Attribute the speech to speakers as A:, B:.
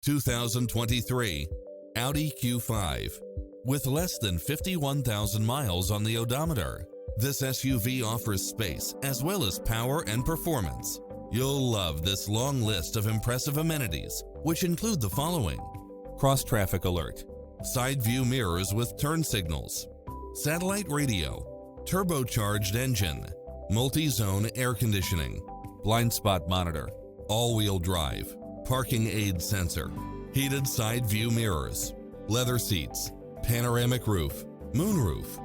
A: 2023 Audi Q5. With less than 51,000 miles on the odometer, this SUV offers space as well as power and performance. You'll love this long list of impressive amenities, which include the following: cross-traffic alert, side view mirrors with turn signals, satellite radio, turbocharged engine, multi-zone air conditioning, blind spot monitor, all-wheel drive, parking aid sensor, heated side view mirrors, leather seats, panoramic roof, moonroof,